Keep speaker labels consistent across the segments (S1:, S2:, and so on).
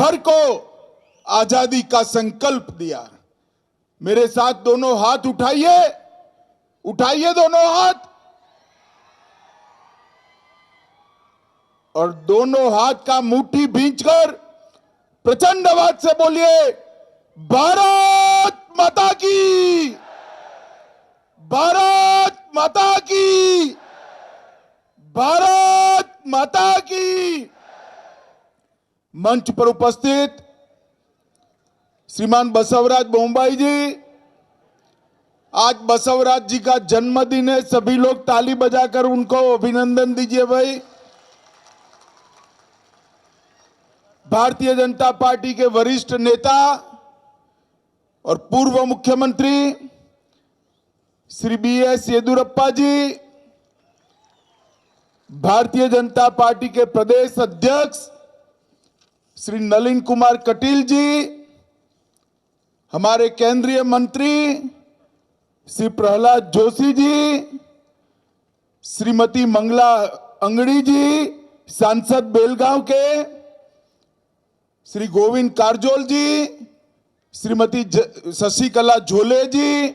S1: भर को आजादी का संकल्प दिया। मेरे साथ दोनों हाथ उठाइए, उठाइए दोनों हाथ, और दोनों हाथ का मुट्ठी भींचकर प्रचंड आवाज से बोलिए, भारत माता की, भारत माता की, भारत माता की। मंच पर उपस्थित श्रीमान बसवराज बोम्बाई जी, आज बसवराज जी का जन्मदिन है, सभी लोग ताली बजाकर उनको अभिनंदन दीजिए भाई। भारतीय जनता पार्टी के वरिष्ठ नेता और पूर्व मुख्यमंत्री श्री BS येदियुरप्पा जी, भारतीय जनता पार्टी के प्रदेश अध्यक्ष श्री नलिन कुमार कटील जी, हमारे केंद्रीय मंत्री श्री प्रहलाद जोशी जी, श्रीमती मंगला अंगड़ी जी, सांसद बेलगांव के श्री गोविंद कारजोल जी, श्रीमती शशिकला झोले जी,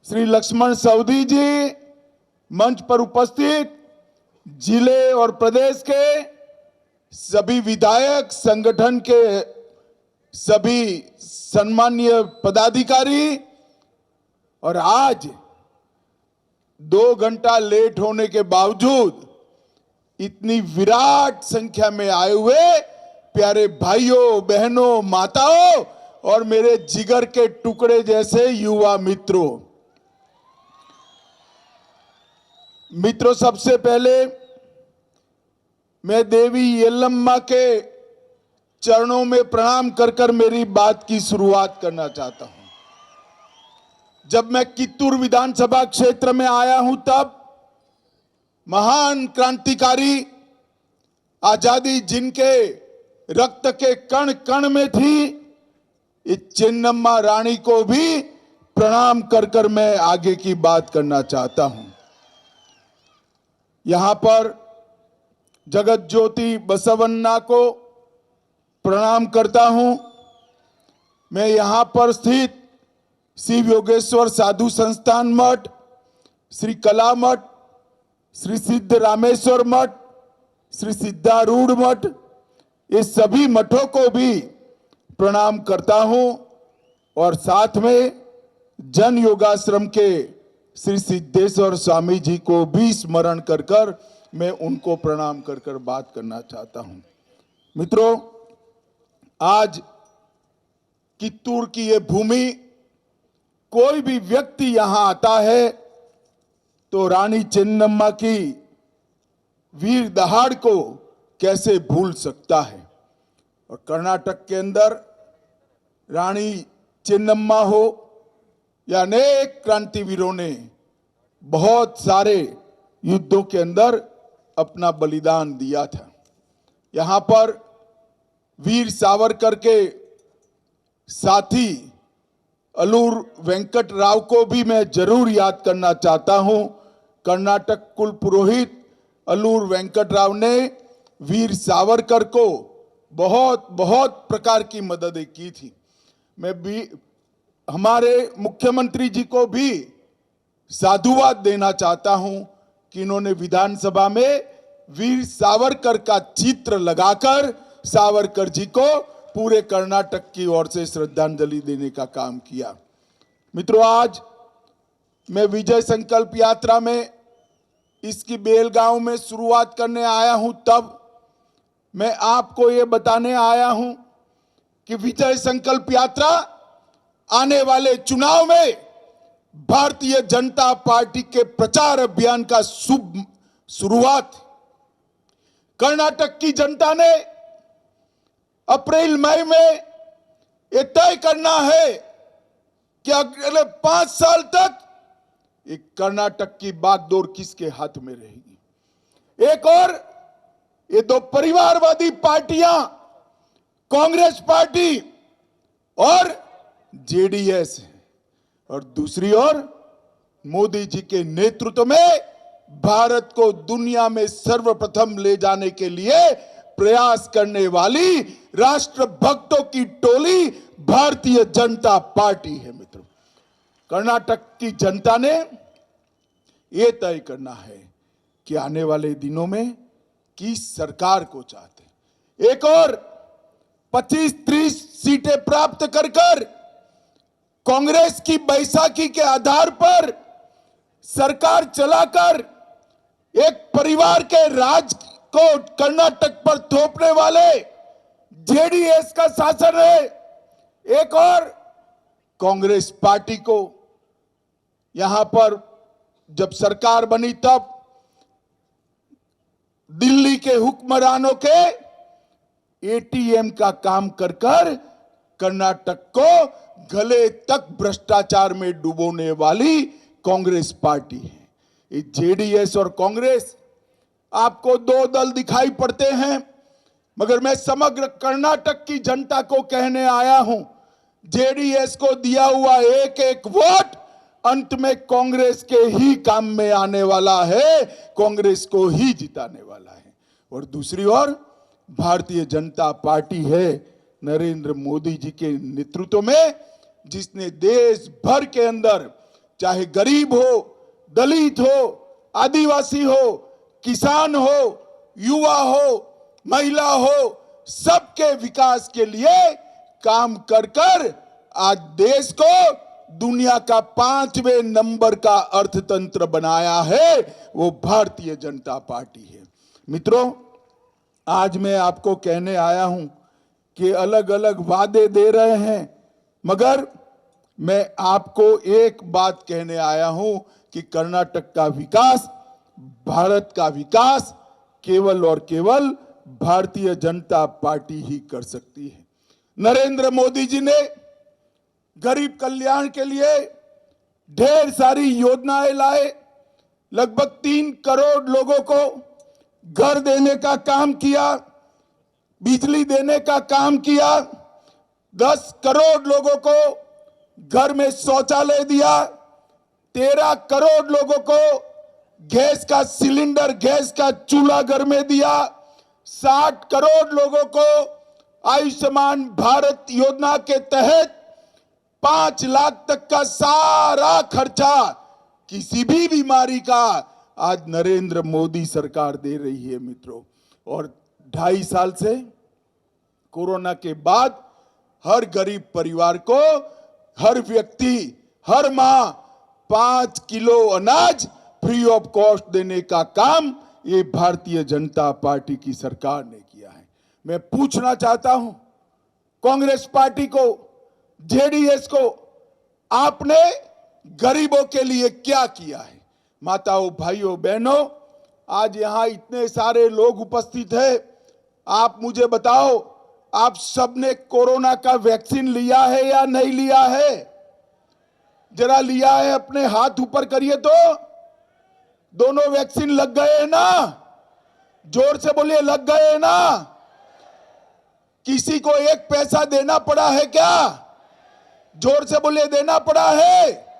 S1: श्री लक्ष्मण सवदी जी, मंच पर उपस्थित जिले और प्रदेश के सभी विधायक, संगठन के सभी सम्मानीय पदाधिकारी, और आज 2 घंटा लेट होने के बावजूद इतनी विराट संख्या में आए हुए प्यारे भाइयों, बहनों, माताओं और मेरे जिगर के टुकड़े जैसे युवा मित्रों, सबसे पहले मैं देवी येलम्मा के चरणों में प्रणाम कर मेरी बात की शुरुआत करना चाहता हूं। जब मैं कित्तूर विधानसभा क्षेत्र में आया हूं, तब महान क्रांतिकारी, आजादी जिनके रक्त के कण कण में थी, इस चेन्नम्मा रानी को भी प्रणाम कर मैं आगे की बात करना चाहता हूं। यहां पर जगत ज्योति बसवन्ना को प्रणाम करता हूं। मैं यहां पर स्थित शिव योगेश्वर साधु संस्थान मठ, श्री कला मठ, श्री सिद्ध रामेश्वर मठ, श्री सिद्धारूढ़ मठ, ये सभी मठों को भी प्रणाम करता हूं, और साथ में जन योगाश्रम के श्री सिद्धेश्वर स्वामी जी को भी स्मरण कर मैं उनको प्रणाम कर बात करना चाहता हूं। मित्रों, आज कित्तूर की ये भूमि, कोई भी व्यक्ति यहां आता है तो रानी चेन्नम्मा की वीर दहाड़ को कैसे भूल सकता है। और कर्नाटक के अंदर रानी चेन्नम्मा हो या अनेक क्रांतिवीरों ने बहुत सारे युद्धों के अंदर अपना बलिदान दिया था। यहां पर वीर सावरकर के साथी अलूर वेंकट राव को भी मैं जरूर याद करना चाहता हूं। कर्नाटक कुल पुरोहित अलूर वेंकट राव ने वीर सावरकर को बहुत बहुत प्रकार की मददें की थी। मैं भी हमारे मुख्यमंत्री जी को भी साधुवाद देना चाहता हूं कि इन्होंने विधानसभा में वीर सावरकर का चित्र लगाकर सावरकर जी को पूरे कर्नाटक की ओर से श्रद्धांजलि देने का काम किया। मित्रों, आज मैं विजय संकल्प यात्रा में इसकी बेलगांव में शुरुआत करने आया हूं, तब मैं आपको ये बताने आया हूं कि विजय संकल्प यात्रा आने वाले चुनाव में भारतीय जनता पार्टी के प्रचार अभियान का शुभ शुरुआत। कर्नाटक की जनता ने अप्रैल मई में यह तय करना है कि अगले 5 साल तक एक कर्नाटक की बागडोर किसके हाथ में रहेगी। एक और ये 2 परिवारवादी पार्टियां, कांग्रेस पार्टी और जेडीएस, और दूसरी ओर मोदी जी के नेतृत्व में भारत को दुनिया में सर्वप्रथम ले जाने के लिए प्रयास करने वाली राष्ट्र भक्तों की टोली भारतीय जनता पार्टी है। मित्रों, कर्नाटक की जनता ने यह तय करना है कि आने वाले दिनों में किस सरकार को चाहते। एक और 25-30 सीटें प्राप्त कर कांग्रेस की बैसाखी के आधार पर सरकार चलाकर एक परिवार के राज को कर्नाटक पर थोपने वाले जेडीएस का शासन है। एक और कांग्रेस पार्टी को यहां पर जब सरकार बनी तब दिल्ली के हुक्मरानों के एटीएम का काम कर कर्नाटक को गले तक भ्रष्टाचार में डुबोने वाली कांग्रेस पार्टी है। ये जेडीएस और कांग्रेस आपको दो दल दिखाई पड़ते हैं, मगर मैं समग्र कर्नाटक की जनता को कहने आया हूं, जेडीएस को दिया हुआ एक एक वोट अंत में कांग्रेस के ही काम में आने वाला है, कांग्रेस को ही जिताने वाला है। और दूसरी ओर भारतीय जनता पार्टी है नरेंद्र मोदी जी के नेतृत्व में, जिसने देश भर के अंदर चाहे गरीब हो, दलित हो, आदिवासी हो, किसान हो, युवा हो, महिला हो, सबके विकास के लिए काम कर आज देश को दुनिया का 5वें नंबर का अर्थतंत्र बनाया है, वो भारतीय जनता पार्टी है। मित्रों, आज मैं आपको कहने आया हूं कि अलग अलग वादे दे रहे हैं, मगर मैं आपको एक बात कहने आया हूं कि कर्नाटक का विकास, भारत का विकास केवल और केवल भारतीय जनता पार्टी ही कर सकती है। नरेंद्र मोदी जी ने गरीब कल्याण के लिए ढेर सारी योजनाएं लाए, लगभग 3 करोड़ लोगों को घर देने का काम किया, बिजली देने का काम किया, 10 करोड़ लोगों को घर में शौचालय दिया, 13 करोड़ लोगों को गैस का सिलेंडर, गैस का चूल्हा घर में दिया, 60 करोड़ लोगों को आयुष्मान भारत योजना के तहत 5 लाख तक का सारा खर्चा किसी भी बीमारी का आज नरेंद्र मोदी सरकार दे रही है। मित्रों, और 2.5 साल से कोरोना के बाद हर गरीब परिवार को, हर व्यक्ति हर माह 5 किलो अनाज फ्री ऑफ कॉस्ट देने का काम ये भारतीय जनता पार्टी की सरकार ने किया है। मैं पूछना चाहता हूं कांग्रेस पार्टी को, जेडीएस को, आपने गरीबों के लिए क्या किया है? माताओं, भाइयों, बहनों, आज यहां इतने सारे लोग उपस्थित हैं, आप मुझे बताओ, आप सबने कोरोना का वैक्सीन लिया है या नहीं लिया है? जरा लिया है अपने हाथ ऊपर करिए तो। दोनों वैक्सीन लग गए ना? जोर से बोलिए, लग गए ना? किसी को 1 पैसा देना पड़ा है क्या? जोर से बोलिए, देना पड़ा है?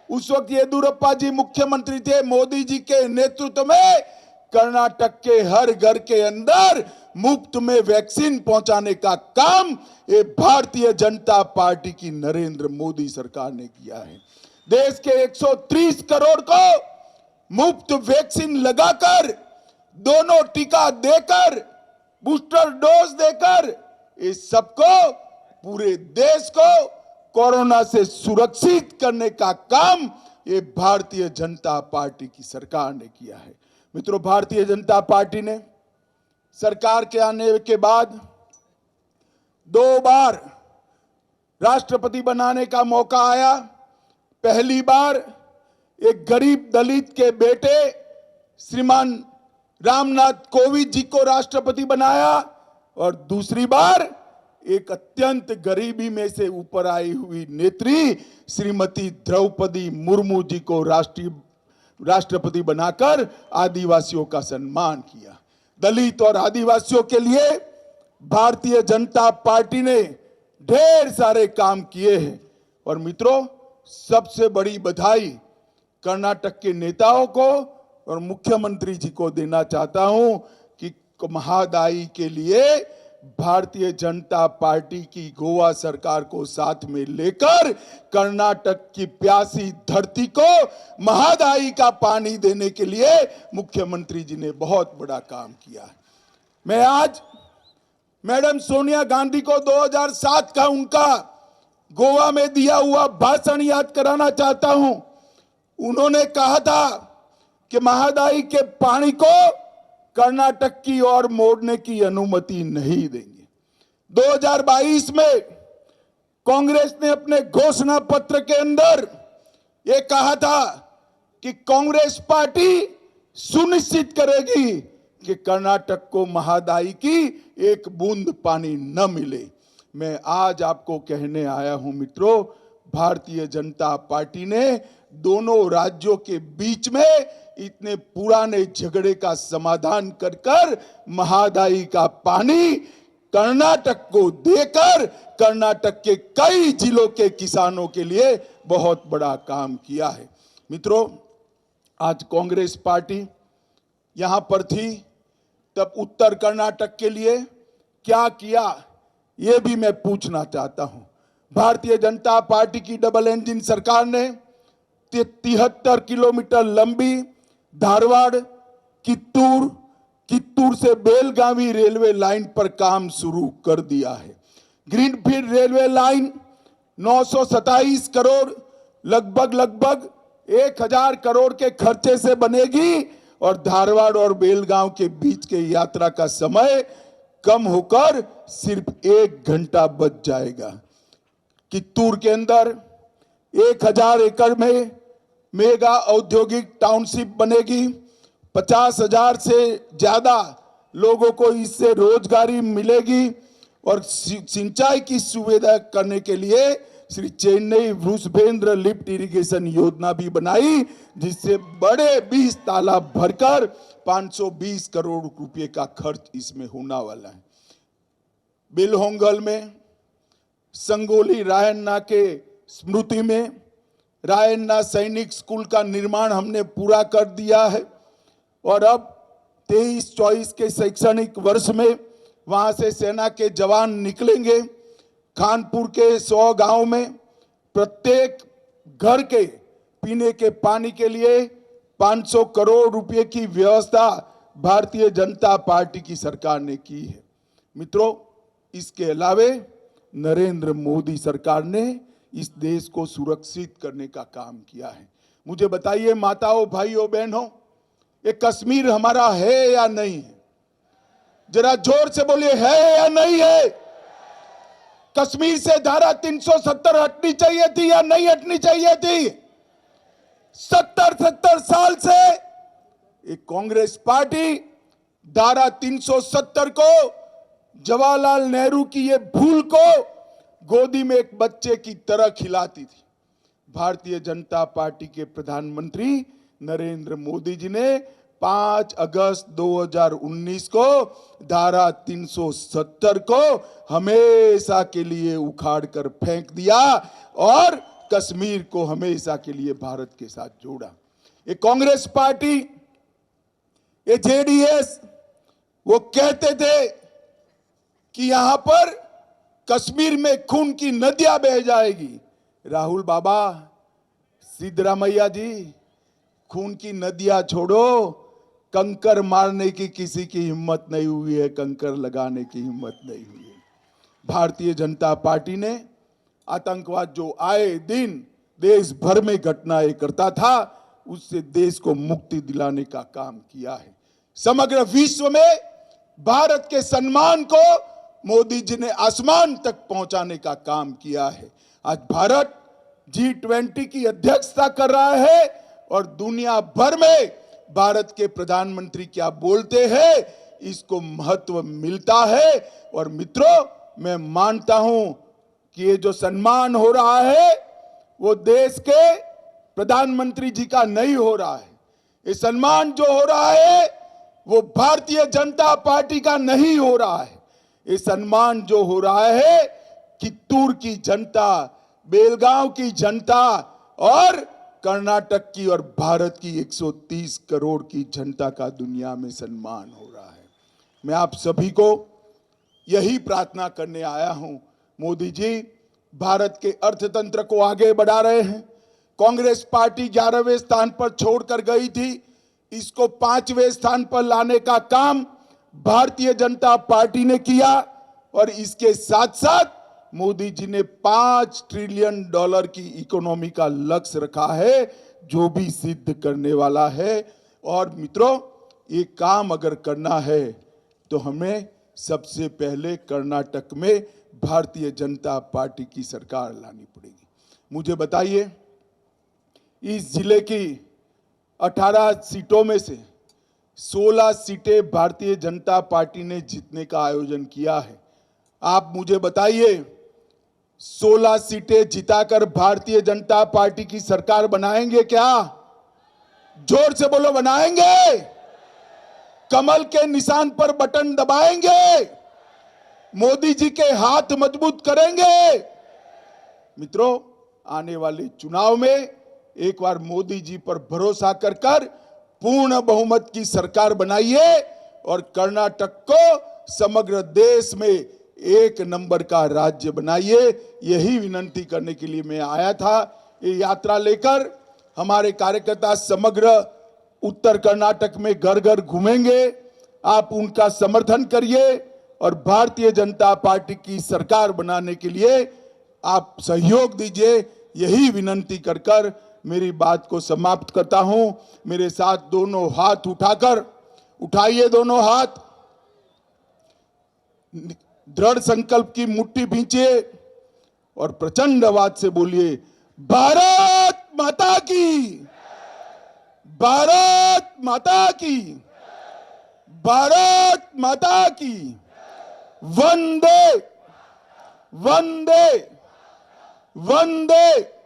S1: उस वक्त येदियुरप्पा जी मुख्यमंत्री थे, मोदी जी के नेतृत्व में कर्नाटक के हर घर के अंदर मुफ्त में वैक्सीन पहुंचाने का काम ये भारतीय जनता पार्टी की नरेंद्र मोदी सरकार ने किया है। देश के 130 करोड़ को मुफ्त वैक्सीन लगाकर, दोनों टीका देकर, बूस्टर डोज देकर, इस सबको, पूरे देश को कोरोना से सुरक्षित करने का काम ये भारतीय जनता पार्टी की सरकार ने किया है। मित्रों, भारतीय जनता पार्टी ने सरकार के आने के बाद 2 बार राष्ट्रपति बनाने का मौका आया। पहली बार एक गरीब दलित के बेटे श्रीमान रामनाथ कोविंद जी को राष्ट्रपति बनाया, और दूसरी बार एक अत्यंत गरीबी में से ऊपर आई हुई नेत्री श्रीमती द्रौपदी मुर्मू जी को राष्ट्रपति बनाकर आदिवासियों का सम्मान किया। दलित और आदिवासियों के लिए भारतीय जनता पार्टी ने ढेर सारे काम किए हैं। और मित्रों, सबसे बड़ी बधाई कर्नाटक के नेताओं को और मुख्यमंत्री जी को देना चाहता हूं कि महादायी के लिए भारतीय जनता पार्टी की गोवा सरकार को साथ में लेकर कर्नाटक की प्यासी धरती को महादायी का पानी देने के लिए मुख्यमंत्री जी ने बहुत बड़ा काम किया है। मैं आज मैडम सोनिया गांधी को 2007 का उनका गोवा में दिया हुआ भाषण याद कराना चाहता हूं। उन्होंने कहा था कि महादायी के पानी को कर्नाटक की ओर मोड़ने की अनुमति नहीं देंगे। 2022 में कांग्रेस ने अपने घोषणा पत्र के अंदर यह कहा था कि कांग्रेस पार्टी सुनिश्चित करेगी कि कर्नाटक को महादायी की एक बूंद पानी न मिले। मैं आज आपको कहने आया हूं मित्रों, भारतीय जनता पार्टी ने दोनों राज्यों के बीच में इतने पुराने झगड़े का समाधान कर कर महादायी का पानी कर्नाटक को देकर कर्नाटक के कई जिलों के किसानों के लिए बहुत बड़ा काम किया है। मित्रों, आज कांग्रेस पार्टी यहां पर थी, तब उत्तर कर्नाटक के लिए क्या किया यह भी मैं पूछना चाहता हूं। भारतीय जनता पार्टी की डबल इंजन सरकार ने 73 किलोमीटर लंबी धारवाड़ कित्तूर से बेलगावी रेलवे लाइन पर काम शुरू कर दिया है। ग्रीनफील्ड रेलवे लाइन 927 करोड़ लगभग 1000 करोड़ के खर्चे से बनेगी और धारवाड़ और बेलगांव के बीच के यात्रा का समय कम होकर सिर्फ 1 घंटा बच जाएगा। कित्तूर के अंदर 1000 एकड़ में मेगा औद्योगिक टाउनशिप बनेगी। 50,000 से ज्यादा लोगों को इससे रोजगारी मिलेगी और सिंचाई की सुविधा करने के लिए श्री चेन्नई वृषभेंद्र लिफ्ट इरिगेशन योजना भी बनाई, जिससे बड़े 20 तालाब भरकर 520 करोड़ रुपए का खर्च इसमें होने वाला है। बिलहोंगल में संगोली रायन्ना के स्मृति में रायन्ना सैनिक स्कूल का निर्माण हमने पूरा कर दिया है और अब 23-24 के शैक्षणिक वर्ष में वहां से सेना के जवान निकलेंगे। खानपुर के 100 गांव में प्रत्येक घर के पीने के पानी के लिए 500 करोड़ रुपए की व्यवस्था भारतीय जनता पार्टी की सरकार ने की है। मित्रों, इसके अलावे नरेंद्र मोदी सरकार ने इस देश को सुरक्षित करने का काम किया है। मुझे बताइए माताओं, भाइयों, बहनों, ये कश्मीर हमारा है या नहीं है? जरा जोर से बोलिए, है या नहीं है? कश्मीर से धारा 370 हटनी चाहिए थी या नहीं हटनी चाहिए थी? 70 साल से एक कांग्रेस पार्टी धारा 370 को, जवाहरलाल नेहरू की ये भूल को गोदी में एक बच्चे की तरह खिलाती थी। भारतीय जनता पार्टी के प्रधानमंत्री नरेंद्र मोदी जी ने 5 अगस्त 2019 को धारा 370 को हमेशा के लिए उखाड़ कर फेंक दिया और कश्मीर को हमेशा के लिए भारत के साथ जोड़ा। ये कांग्रेस पार्टी, ये जेडीएस, वो कहते थे कि यहां पर कश्मीर में खून की नदियां बह जाएगी। राहुल बाबा, सिद्धरामैया जी, खून की नदियां छोड़ो, कंकर मारने की किसी की हिम्मत नहीं हुई है, कंकर लगाने की हिम्मत नहीं हुई है। भारतीय जनता पार्टी ने आतंकवाद जो आए दिन देश भर में घटनाएं करता था, उससे देश को मुक्ति दिलाने का काम किया है। समग्र विश्व में भारत के सम्मान को मोदी जी ने आसमान तक पहुंचाने का काम किया है। आज भारत G20 की अध्यक्षता कर रहा है और दुनिया भर में भारत के प्रधानमंत्री क्या बोलते हैं इसको महत्व मिलता है। और मित्रों, मैं मानता हूं कि ये जो सम्मान हो रहा है वो देश के प्रधानमंत्री जी का नहीं हो रहा है। ये सम्मान जो हो रहा है वो भारतीय जनता पार्टी का नहीं हो रहा है। ये सम्मान जो हो रहा है कित्तूर की जनता, बेलगांव की जनता और कर्नाटक की और भारत की 130 करोड़ की जनता का दुनिया में सम्मान हो रहा है। मैं आप सभी को यही प्रार्थना करने आया हूं। मोदी जी भारत के अर्थतंत्र को आगे बढ़ा रहे हैं। कांग्रेस पार्टी 11वें स्थान पर छोड़कर गई थी, इसको 5वें स्थान पर लाने का काम भारतीय जनता पार्टी ने किया और इसके साथ साथ मोदी जी ने $5 ट्रिलियन की इकोनॉमी का लक्ष्य रखा है, जो भी सिद्ध करने वाला है। और मित्रों, ये काम अगर करना है तो हमें सबसे पहले कर्नाटक में भारतीय जनता पार्टी की सरकार लानी पड़ेगी। मुझे बताइए, इस जिले की 18 सीटों में से 16 सीटें भारतीय जनता पार्टी ने जीतने का आयोजन किया है। आप मुझे बताइए, 16 सीटें जिताकर भारतीय जनता पार्टी की सरकार बनाएंगे क्या? जोर से बोलो, बनाएंगे? कमल के निशान पर बटन दबाएंगे? मोदी जी के हाथ मजबूत करेंगे? मित्रों, आने वाले चुनाव में एक बार मोदी जी पर भरोसा कर पूर्ण बहुमत की सरकार बनाइए और कर्नाटक को समग्र देश में 1 नंबर का राज्य बनाइए। यही विनती करने के लिए मैं आया था। ये यात्रा लेकर हमारे कार्यकर्ता समग्र उत्तर कर्नाटक में घर घर घूमेंगे। आप उनका समर्थन करिए और भारतीय जनता पार्टी की सरकार बनाने के लिए आप सहयोग दीजिए। यही विनती कर मेरी बात को समाप्त करता हूं। मेरे साथ दोनों हाथ उठाकर, उठाइए दोनों हाथ, दृढ़ संकल्प की मुट्ठी भींचिए और प्रचंड आवाज से बोलिए, भारत माता की, भारत माता की, भारत माता की, वंदे वंदे वंदे